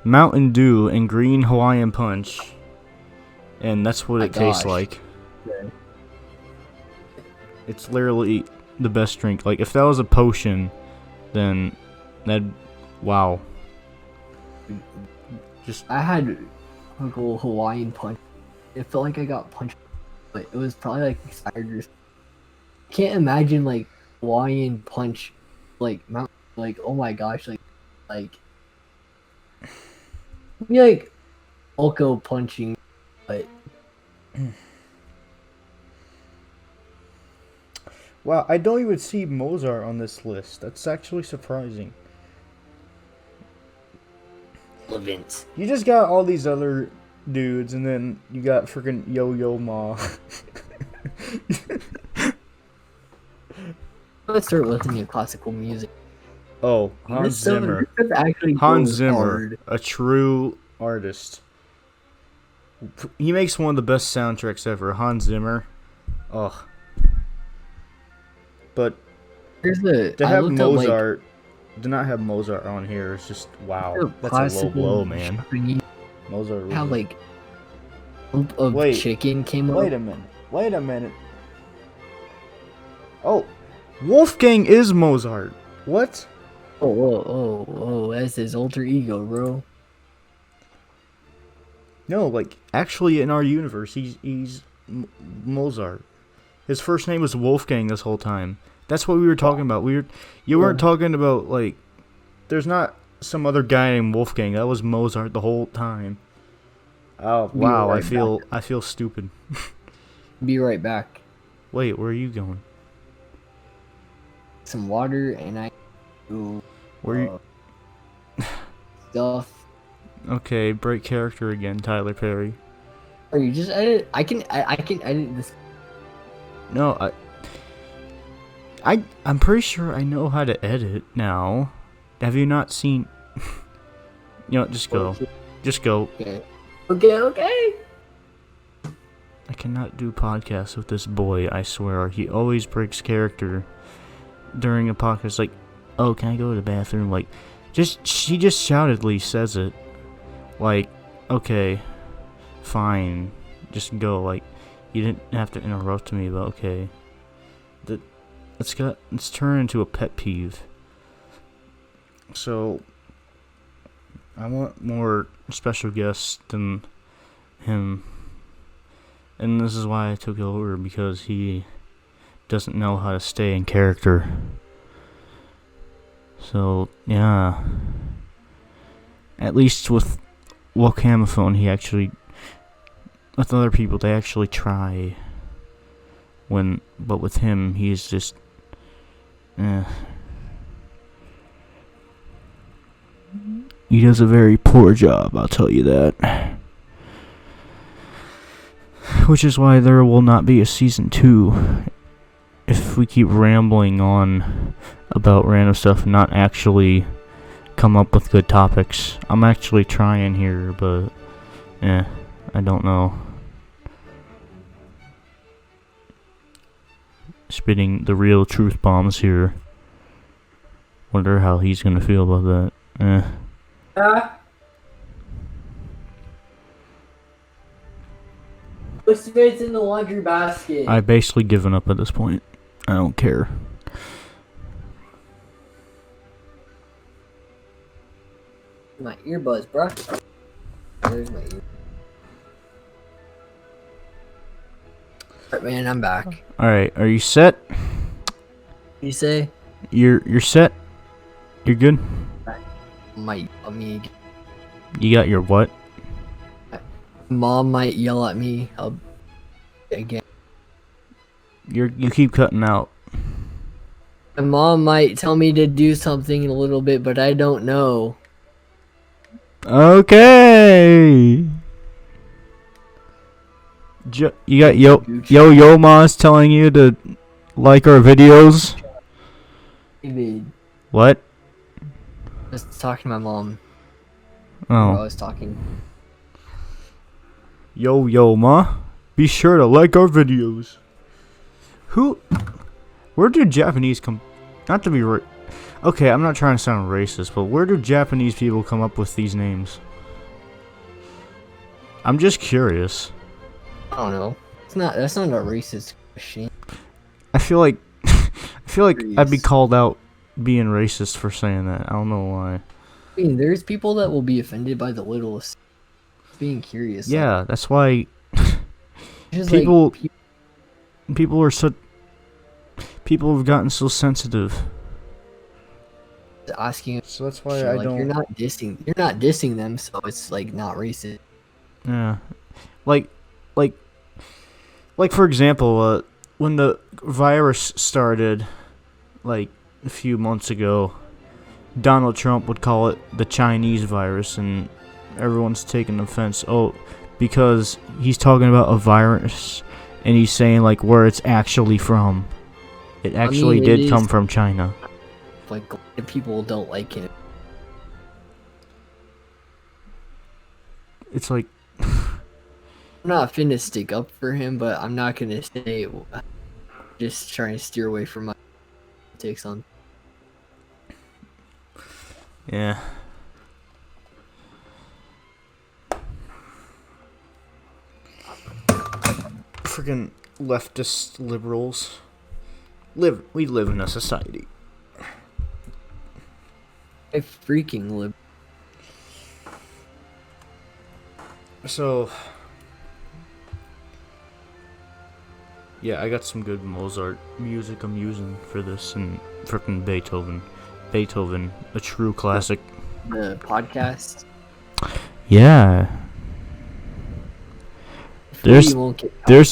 [SPEAKER 2] Mountain Dew and green Hawaiian Punch, and that's what it tastes like.
[SPEAKER 3] Yeah.
[SPEAKER 2] It's literally the best drink. Like, if that was a potion, then wow. Just
[SPEAKER 3] I had Uncle Hawaiian Punch. It felt like I got punched, but it was probably like expired or something. Can't imagine like Hawaiian Punch, like oh my gosh, like be like Ulco punching, but
[SPEAKER 2] wow, I don't even see Mozart on this list. That's actually surprising.
[SPEAKER 3] relevant.
[SPEAKER 2] You just got all these other dudes, and then you got freaking Yo Ma.
[SPEAKER 3] Let's start listening to classical music.
[SPEAKER 2] Oh, Hans Zimmer.
[SPEAKER 3] This actually
[SPEAKER 2] Hans
[SPEAKER 3] goes
[SPEAKER 2] Zimmer,
[SPEAKER 3] hard.
[SPEAKER 2] a true artist. He makes one of the best soundtracks ever. Hans Zimmer. Oh. But to have Mozart, to not have Mozart on here is just wow. That's a low blow, man.
[SPEAKER 3] Japanese,
[SPEAKER 2] Mozart.
[SPEAKER 3] how like lump of chicken came up.
[SPEAKER 2] Wait a minute. Oh, Wolfgang is Mozart. What?
[SPEAKER 3] Oh, that's his alter ego, bro.
[SPEAKER 2] No, like actually in our universe, he's Mozart. His first name was Wolfgang this whole time. That's what we were talking about. You weren't talking about like. There's not some other guy named Wolfgang. That was Mozart the whole time. Oh wow! I feel stupid.
[SPEAKER 3] Be right back.
[SPEAKER 2] Wait, where are you going?
[SPEAKER 3] Some water and I do
[SPEAKER 2] where you
[SPEAKER 3] stuff.
[SPEAKER 2] Okay, break character again, Tyler Perry.
[SPEAKER 3] Or you just edit? I can edit this.
[SPEAKER 2] No, I'm pretty sure I know how to edit now. Have you not seen? You know, just go. Just go.
[SPEAKER 3] Okay.
[SPEAKER 2] I cannot do podcasts with this boy, I swear. He always breaks character during a podcast. Like, oh, can I go to the bathroom? Like, she just shoutedly says it. Like, okay, fine, just go. Like, you didn't have to interrupt me, but okay. Let's turn into a pet peeve. So, I want more special guests than him. And this is why I took it over, because he doesn't know how to stay in character. So, yeah. At least with Wakamophone, he actually... With other people, they actually try. But with him, he's just... He does a very poor job, I'll tell you that. Which is why there will not be a season 2 if we keep rambling on about random stuff and not actually come up with good topics. I'm actually trying here, but I don't know. Spitting the real truth bombs here. Wonder how he's gonna feel about that.
[SPEAKER 3] What's in the laundry basket?
[SPEAKER 2] I've basically given up at this point. I don't care.
[SPEAKER 3] My earbuds, bro. There's my ear. Alright, man, I'm back.
[SPEAKER 2] Alright, are you set?
[SPEAKER 3] You say?
[SPEAKER 2] You're set? You're good? You got your what?
[SPEAKER 3] Mom might yell at me again.
[SPEAKER 2] You keep cutting out.
[SPEAKER 3] My mom might tell me to do something in a little bit, but I don't know.
[SPEAKER 2] Okay. You got Yo Ma's telling you to like our videos.
[SPEAKER 3] David.
[SPEAKER 2] What?
[SPEAKER 3] I was talking to my mom.
[SPEAKER 2] Oh.
[SPEAKER 3] I was talking.
[SPEAKER 2] Yo Ma, be sure to like our videos. Where do Japanese come? Not to be okay, I'm not trying to sound racist, but where do Japanese people come up with these names? I'm just curious.
[SPEAKER 3] I don't know. That's not a racist question.
[SPEAKER 2] I feel like I'd be called out being racist for saying that. I don't know why.
[SPEAKER 3] I mean, there's people that will be offended by the littlest. Being curious.
[SPEAKER 2] Yeah,
[SPEAKER 3] like,
[SPEAKER 2] that's why people have gotten so sensitive.
[SPEAKER 3] Asking.
[SPEAKER 2] So that's why
[SPEAKER 3] I don't. You're not dissing them, so it's like not racist.
[SPEAKER 2] Yeah, like for example, when the virus started, like a few months ago, Donald Trump would call it the Chinese virus, and everyone's taking offense. Oh, because he's talking about a virus, and he's saying like where it's actually from. It actually did come from China.
[SPEAKER 3] like a lot of people don't like him.
[SPEAKER 2] It's like,
[SPEAKER 3] I'm not finna stick up for him, but I'm not gonna say just trying to steer away from my takes on.
[SPEAKER 2] yeah. Freaking leftist liberals. We live in a society.
[SPEAKER 3] I freaking live.
[SPEAKER 2] So, yeah, I got some good Mozart music I'm using for this, and freaking Beethoven. Beethoven, a true classic.
[SPEAKER 3] The podcast.
[SPEAKER 2] Yeah.
[SPEAKER 3] You won't get
[SPEAKER 2] There's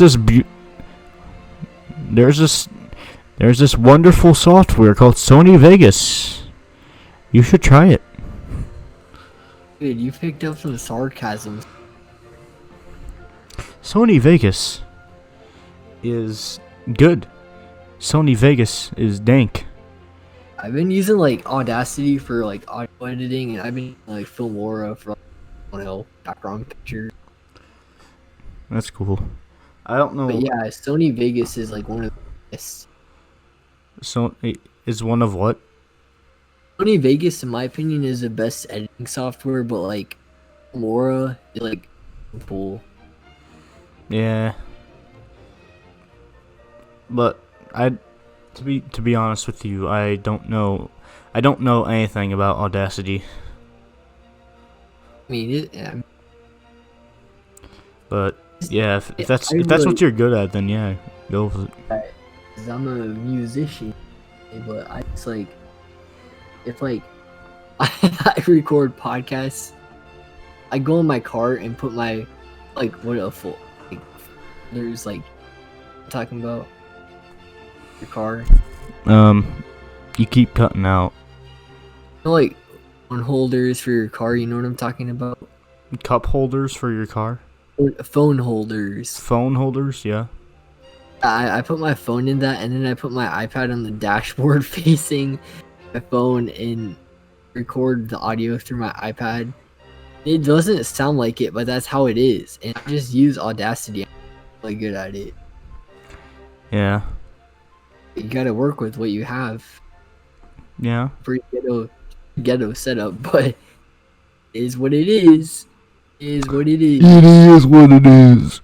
[SPEAKER 2] this wonderful software called Sony Vegas. You should try it.
[SPEAKER 3] Dude, you picked up some sarcasm.
[SPEAKER 2] Sony Vegas is good. Sony Vegas is dank.
[SPEAKER 3] I've been using like Audacity for like audio editing, and I've been using, like Filmora for background pictures.
[SPEAKER 2] That's cool. I don't know.
[SPEAKER 3] But yeah, Sony Vegas is like one of the best.
[SPEAKER 2] So is one of what?
[SPEAKER 3] Sony Vegas, in my opinion, is the best editing software, but like Filmora is like cool.
[SPEAKER 2] Yeah. But to be honest with you, I don't know anything about Audacity.
[SPEAKER 3] I mean,
[SPEAKER 2] But yeah, if that's what you're good at, then yeah, go with it.
[SPEAKER 3] 'cause I'm a musician, but I just like if like I record podcasts, I go in my car and put my like what a full like there's like talking about your car.
[SPEAKER 2] You keep cutting out.
[SPEAKER 3] You know, like phone holders for your car. You know what I'm talking about?
[SPEAKER 2] Cup holders for your car.
[SPEAKER 3] Phone holders.
[SPEAKER 2] Phone holders, yeah.
[SPEAKER 3] I put my phone in that, and then I put my iPad on the dashboard facing my phone and record the audio through my iPad. It doesn't sound like it, but that's how it is. And I just use Audacity. I'm really good at it.
[SPEAKER 2] Yeah.
[SPEAKER 3] You gotta work with what you have.
[SPEAKER 2] Yeah.
[SPEAKER 3] Pretty ghetto setup, but it is what it is. It is what it is.
[SPEAKER 2] It is what it is.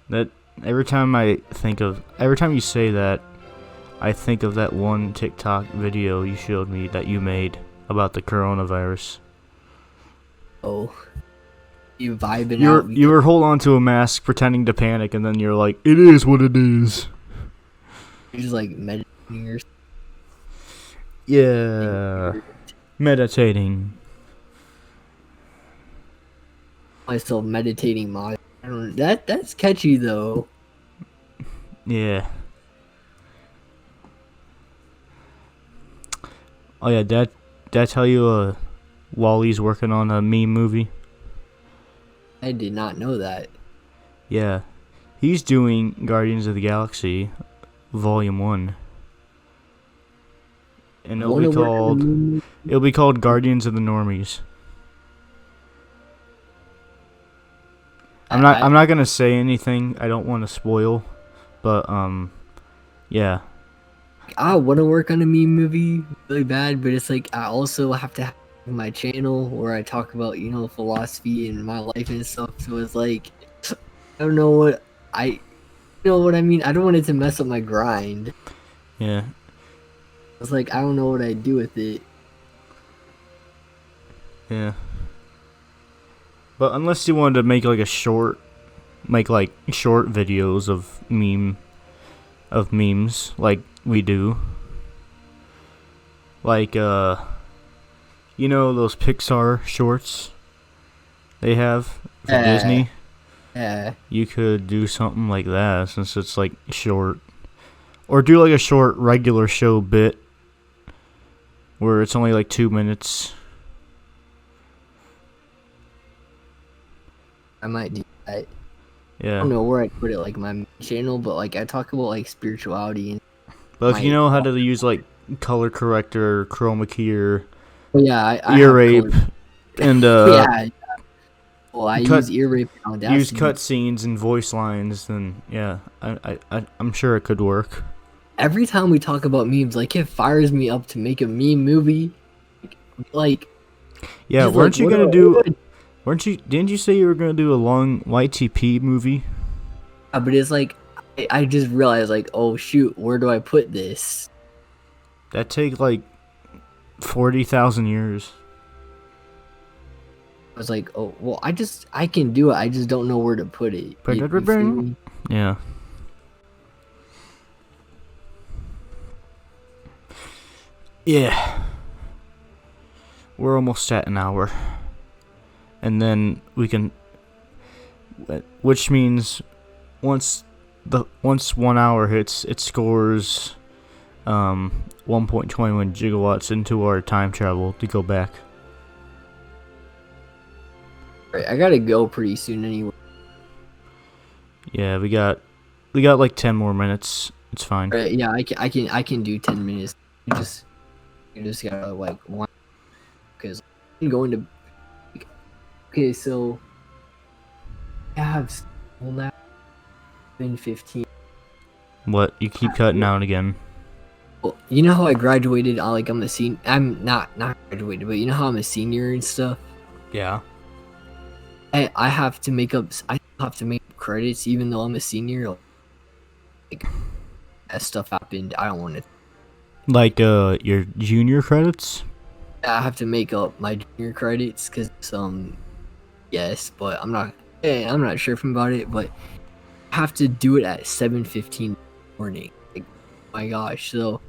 [SPEAKER 2] That every time you say that, I think of that one TikTok video you showed me that you made about the coronavirus.
[SPEAKER 3] Oh, you vibing out.
[SPEAKER 2] You were holding on to a mask, pretending to panic, and then you're like, "It is what it is."
[SPEAKER 3] You're just like meditating or
[SPEAKER 2] yeah, meditating.
[SPEAKER 3] myself meditating mod. I don't. That's catchy though.
[SPEAKER 2] Yeah. Oh yeah, did I tell you Wally's working on a meme movie?
[SPEAKER 3] I did not know that.
[SPEAKER 2] Yeah. He's doing Guardians of the Galaxy Volume 1. And it'll be called Guardians of the Normies. I'm not going to say anything I don't want to spoil, but yeah.
[SPEAKER 3] I want to work on a meme movie really bad, but it's like I also have to have my channel where I talk about, philosophy and my life and stuff. So it's like, I don't know what I mean. I don't want it to mess up my grind.
[SPEAKER 2] Yeah.
[SPEAKER 3] It's like, I don't know what I'd do with it.
[SPEAKER 2] Yeah. But unless you wanted to make like short videos of memes like we do. Like those Pixar shorts they have for Disney.
[SPEAKER 3] Yeah.
[SPEAKER 2] You could do something like that since it's like short. Or do like a short regular show bit where it's only like 2 minutes.
[SPEAKER 3] I might do that.
[SPEAKER 2] Yeah.
[SPEAKER 3] don't know where I'd put it, like my main channel, but like I talk about like spirituality and
[SPEAKER 2] But if you know how to use like color corrector, chroma key, or ear
[SPEAKER 3] have
[SPEAKER 2] rape,
[SPEAKER 3] color.
[SPEAKER 2] and
[SPEAKER 3] Yeah. Well, I
[SPEAKER 2] cut-
[SPEAKER 3] use ear rape and Audacity.
[SPEAKER 2] use cutscenes and voice lines, then yeah, I'm sure it could work.
[SPEAKER 3] Every time we talk about memes, like it fires me up to make a meme movie. Like
[SPEAKER 2] Yeah,
[SPEAKER 3] just,
[SPEAKER 2] weren't
[SPEAKER 3] like,
[SPEAKER 2] you
[SPEAKER 3] what
[SPEAKER 2] gonna
[SPEAKER 3] do
[SPEAKER 2] do? Weren't you? Didn't you say you were gonna do a long YTP movie?
[SPEAKER 3] but it's like I just realized, like, oh shoot, where do I put this?
[SPEAKER 2] That take like 40,000 years.
[SPEAKER 3] I was like, oh well, I can do it. I just don't know where to put it. You feel me?
[SPEAKER 2] Yeah. Yeah. We're almost at an hour. And then we can, which means once 1 hour hits, it scores 1.21 gigawatts into our time travel to go back.
[SPEAKER 3] Right, I gotta go pretty soon anyway.
[SPEAKER 2] Yeah, we got like 10 more minutes. It's fine.
[SPEAKER 3] Right, yeah, I can do 10 minutes. You just gotta like one, because I'm going to. Okay, so I have school now. Been 15.
[SPEAKER 2] What? You keep cutting out again.
[SPEAKER 3] Well, you know how I graduated? I'm a senior. I'm not graduated, but you know how I'm a senior and stuff.
[SPEAKER 2] Yeah.
[SPEAKER 3] I have to make up. I have to make credits even though I'm a senior. Like that stuff happened. I don't want to.
[SPEAKER 2] Like your junior credits?
[SPEAKER 3] I have to make up my junior credits because yes, but I'm not sure about it, but I have to do it at 7:15 in the morning. Like, oh my gosh, so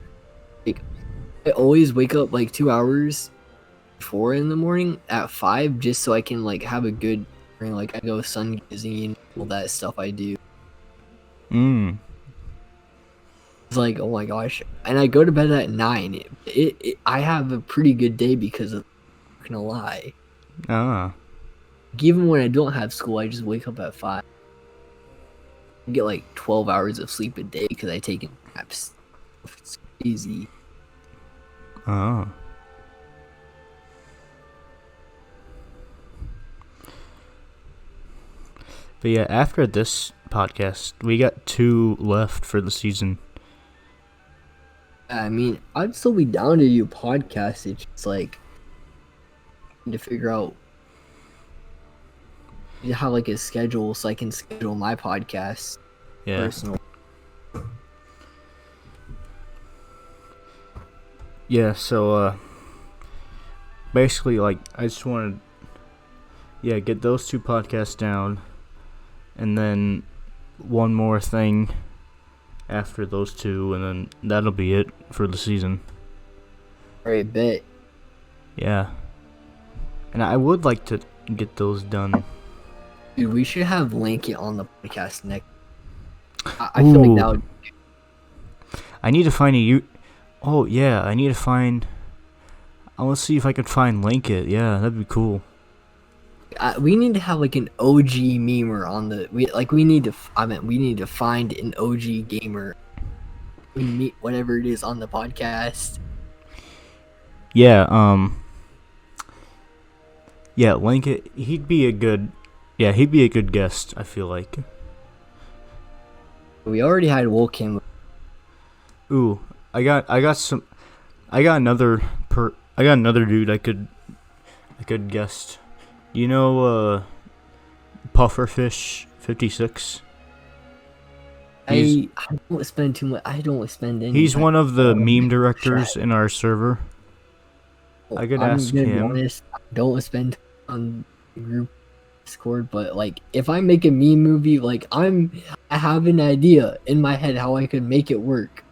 [SPEAKER 3] like I always wake up like 2 hours before in the morning at 5 just so I can like have a good morning. Like I go sun gazing and all that stuff I do. It's like, oh my gosh, and I go to bed at 9. I have a pretty good day because of, I'm not gonna lie. Even when I don't have school, I just wake up at 5. I get like 12 hours of sleep a day because I take naps. It's easy.
[SPEAKER 2] Oh. But yeah, after this podcast, we got 2 left for the season.
[SPEAKER 3] I mean, I'd still be down to do podcasts. It's just like to figure out. You have like a schedule so I can schedule my podcast.
[SPEAKER 2] Yeah.
[SPEAKER 3] Personal.
[SPEAKER 2] Yeah, so basically like I just wanted get those 2 podcasts down and then one more thing after those 2 and then that'll be it for the season.
[SPEAKER 3] Alright, bet.
[SPEAKER 2] Yeah. And I would like to get those done.
[SPEAKER 3] Dude, we should have Lincoln on the podcast next. I feel like that would.
[SPEAKER 2] I need to find Oh yeah, I need to find. I want to see if I can find Linkit. Yeah, that'd be cool.
[SPEAKER 3] We need to have like an OG memer on the. We need to find an OG gamer. We meet whatever it is on the podcast.
[SPEAKER 2] Yeah. Yeah, Linkit. He'd be a good guest. I feel like.
[SPEAKER 3] We already had Wolkin.
[SPEAKER 2] Ooh, I got another dude I could guest. You know Pufferfish 56?
[SPEAKER 3] I don't spend too much. I don't spend any.
[SPEAKER 2] He's one of the meme directors in our server. I could ask him.
[SPEAKER 3] Honest, I don't spend on group Discord, but like if I make a meme movie, like I have an idea in my head how I could make it work.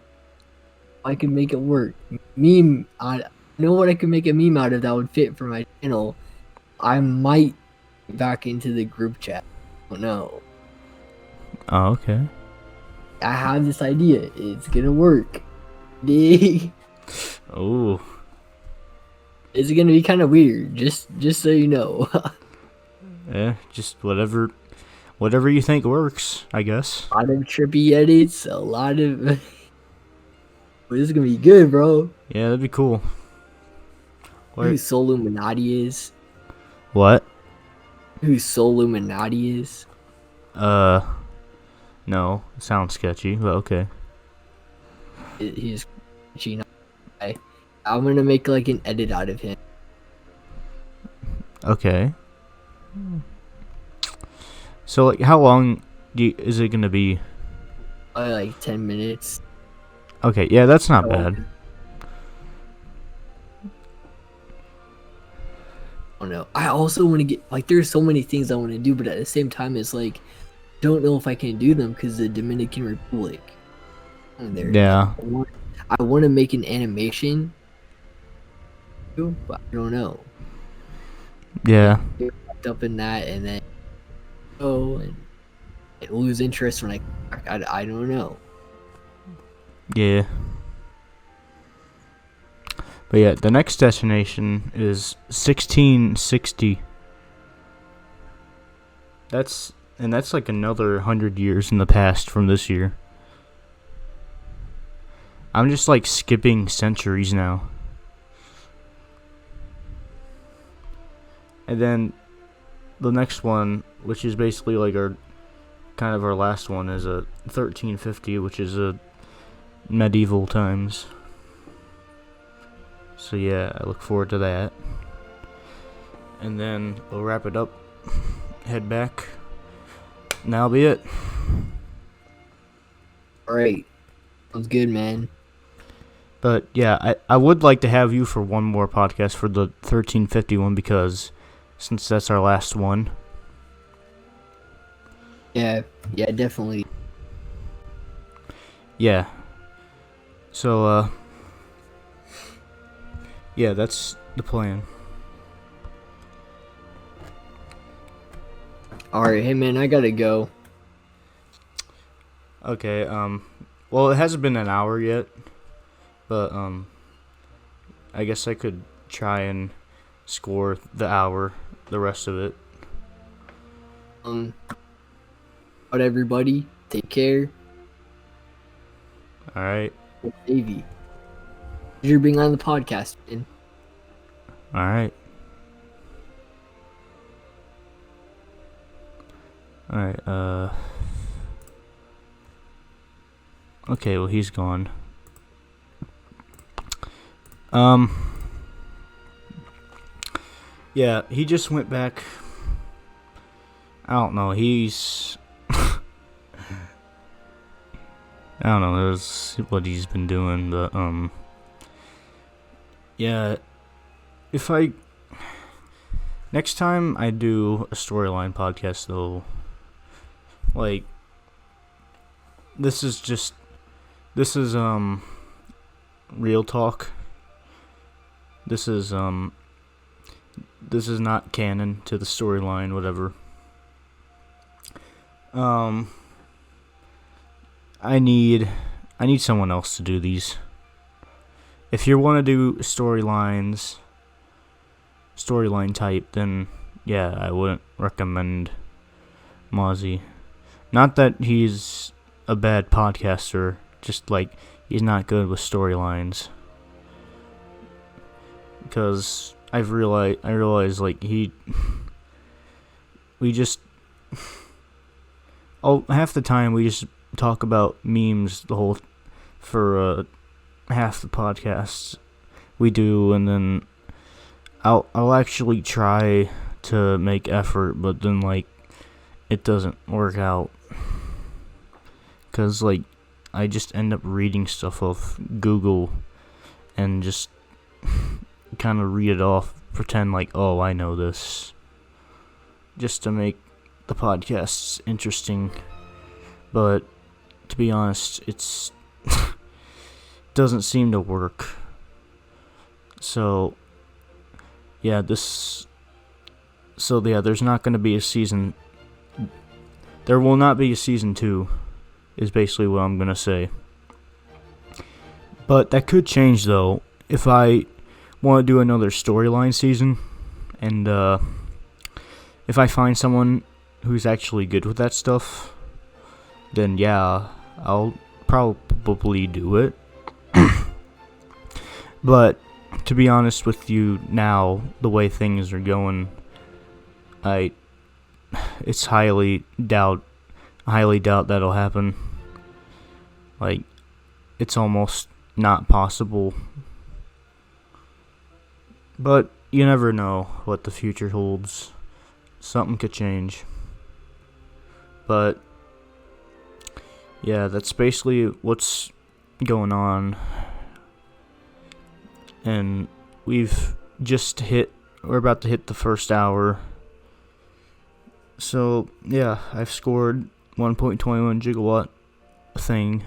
[SPEAKER 3] I could make it work. Meme. I know what I could make a meme out of that would fit for my channel. I might get back into the group chat. I don't know.
[SPEAKER 2] Oh, okay.
[SPEAKER 3] I have this idea. It's gonna work.
[SPEAKER 2] Oh.
[SPEAKER 3] It's gonna be kind of weird. Just so you know.
[SPEAKER 2] Yeah, just whatever whatever you think works, I guess.
[SPEAKER 3] A lot of trippy edits, a lot of. This is gonna be good, bro.
[SPEAKER 2] Yeah, that'd be cool.
[SPEAKER 3] Who Soluminati is?
[SPEAKER 2] What?
[SPEAKER 3] Who Soluminati is?
[SPEAKER 2] No. Sounds sketchy, but okay.
[SPEAKER 3] He's, I'm gonna make like an edit out of him.
[SPEAKER 2] Okay. So, like, how long is it gonna be?
[SPEAKER 3] Like 10 minutes.
[SPEAKER 2] Okay, yeah, that's not bad.
[SPEAKER 3] I don't know. I also want to get like there's so many things I want to do, but at the same time, it's like don't know if I can do them because the Dominican Republic.
[SPEAKER 2] Yeah.
[SPEAKER 3] I want to make an animation, but I don't know.
[SPEAKER 2] Yeah.
[SPEAKER 3] Get wrapped up in that, and then and lose interest when I don't know.
[SPEAKER 2] Yeah. But yeah, the next destination is 1660. That's like another 100 years in the past from this year. I'm just like skipping centuries now. And then the next one, which is basically like our last one, is a 1350, which is a medieval times. So yeah, I look forward to that. And then we'll wrap it up, head back, and that'll be it.
[SPEAKER 3] Alright. Sounds good, man.
[SPEAKER 2] But yeah, I would like to have you for one more podcast for the 1350 one, because since that's our last one.
[SPEAKER 3] Yeah, definitely.
[SPEAKER 2] Yeah. So, yeah, that's the plan.
[SPEAKER 3] Alright, hey man, I gotta go.
[SPEAKER 2] Okay, well, it hasn't been an hour yet, but, I guess I could try and score the hour, the rest of it.
[SPEAKER 3] But everybody, take care.
[SPEAKER 2] Alright.
[SPEAKER 3] Davy. You're being on the podcast, man.
[SPEAKER 2] Alright. Alright, okay, well, he's gone. Yeah, he just went back. I don't know, he's... I don't know, that's what he's been doing, but, yeah, next time I do a storyline podcast, though, like, this is real talk. This is not canon to the storyline, whatever. I need someone else to do these. If you want to do storyline type, then yeah, I wouldn't recommend Mazzi. Not that he's a bad podcaster, just like he's not good with storylines. Because I realized like half the time we just talk about memes for half the podcasts we do, and then I'll actually try to make effort, but then like it doesn't work out, cause like I just end up reading stuff off Google and just kind of read it off, pretend like, oh, I know this, just to make the podcasts interesting. But to be honest, it's doesn't seem to work. So yeah, there's not going to be a season. There will not be a season 2, is basically what I'm going to say. But that could change, though, if I want to do another storyline season, and if I find someone who's actually good with that stuff, then yeah, I'll probably do it. But to be honest with you now, the way things are going, it's highly doubt that'll happen. Like, it's almost not possible. But you never know what the future holds. Something could change. But yeah, that's basically what's going on. And we're about to hit the first hour. So yeah, I've scored 1.21 gigawatt thing.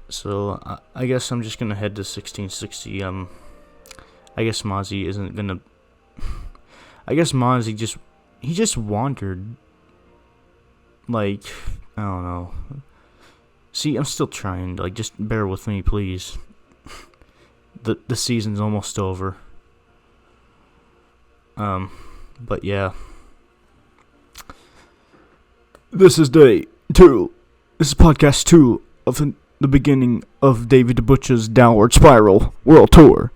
[SPEAKER 2] So I guess I'm just gonna head to 1660. I guess Mazzi isn't gonna. I guess Mazzi just wandered. Like, I don't know. See, I'm still trying. Like, just bear with me, please. The season's almost over. But yeah. This is day 2. This is podcast 2 of the beginning of Davy the Butcher's Downward Spiral World Tour.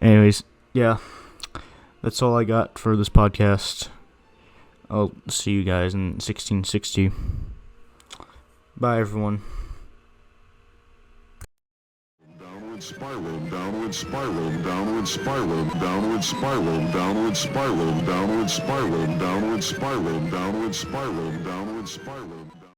[SPEAKER 2] Anyways, yeah. That's all I got for this podcast. I'll see you guys in 1660. Bye, everyone.
[SPEAKER 1] Downward spiral, downward spiral, downward spiral, downward spiral, downward spiral, downward spiral, downward spiral, downward spiral, downward spiral.